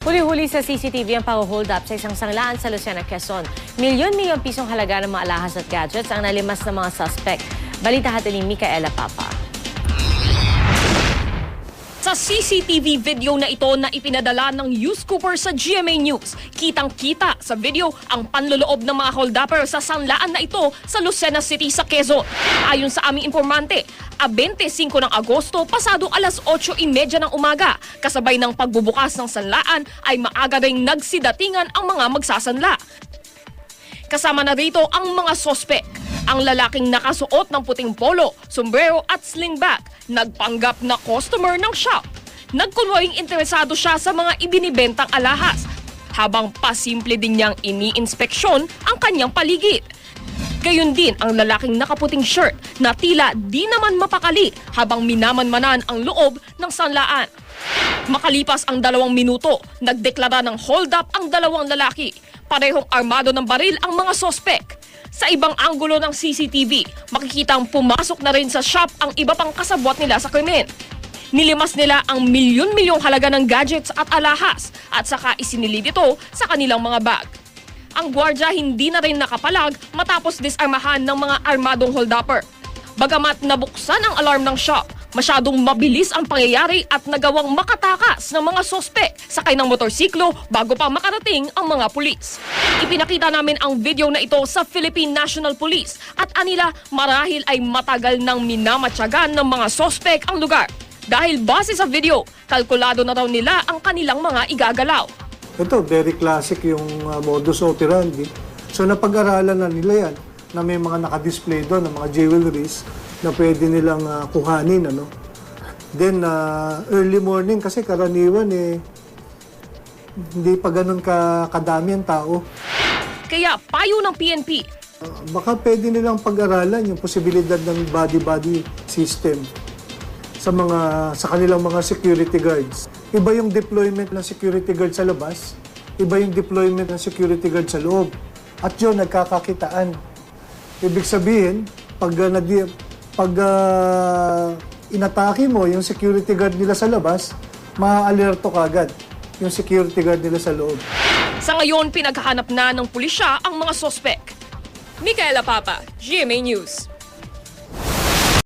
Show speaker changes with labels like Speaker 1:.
Speaker 1: Huli-huli sa CCTV ang pag-hold up sa isang sanglaan sa Lucena, Quezon. Milyon-milyong pisong halaga ng mga alahas at gadgets ang nalimas ng mga suspect. Balita hatid ni Micaela Papa.
Speaker 2: Sa CCTV video na ito na ipinadala ng News Cooper sa GMA News, kitang-kita sa video ang panloloob ng mga hold-upper sa sanlaan na ito sa Lucena City sa Quezon. Ayon sa aming informante, 25 ng Agosto, pasado alas 8:30 ng umaga, kasabay ng pagbubukas ng sanlaan ay maaga ring nagsidatingan ang mga magsasanla. Kasama na rito ang mga sospek. Ang lalaking nakasuot ng puting polo, sombrero at sling bag, nagpanggap na customer ng shop. Nagkunwaring interesado siya sa mga ibinibentang alahas, habang pasimple din niyang ini-inspeksyon ang kanyang paligid. Gayon din ang lalaking nakaputing shirt na tila di naman mapakali habang minamanmanan ang loob ng sanlaan. Makalipas ang 2 minuto, nagdeklara ng hold up ang 2 lalaki. Parehong armado ng baril ang mga sospek. Sa ibang anggulo ng CCTV, makikitang pumasok na rin sa shop ang iba pang kasabwat nila sa krimen. Nilimas nila ang milyon-milyong halaga ng gadgets at alahas at saka isinilid ito sa kanilang mga bag. Ang gwardya hindi na rin nakapalag matapos disarmahan ng mga armadong hold-upper. Bagamat nabuksan ang alarm ng shop, masyadong mabilis ang pangyayari at nagawang makatakas ng mga sospek sakay ng motorsiklo bago pa makarating ang mga pulis. Ipinakita namin ang video na ito sa Philippine National Police at anila marahil ay matagal nang minamatyagan ng mga sospek ang lugar. Dahil base sa video, kalkulado na raw nila ang kanilang mga igagalaw.
Speaker 3: Ito, very classic yung modus operandi. So napag-aralan na nila yan na may mga nakadisplay doon ng mga jewelries na pwede nilang kuhanin. Then, early morning kasi karaniwan hindi pa ganun kadami ang tao.
Speaker 2: Kaya payo ng PNP,
Speaker 3: Baka pwede nilang pag-aralan yung posibilidad ng body-body system sa kanilang mga security guards. Iba yung deployment ng security guard sa labas, iba yung deployment ng security guard sa loob. At yun, nagkakakitaan. Ibig sabihin, pag inatake mo yung security guard nila sa labas, maa-alerto kagad yung security guard nila sa loob.
Speaker 2: sa ngayon pinaghahanap na ng pulisya ang mga sospek. Micaela Papa, GMA News.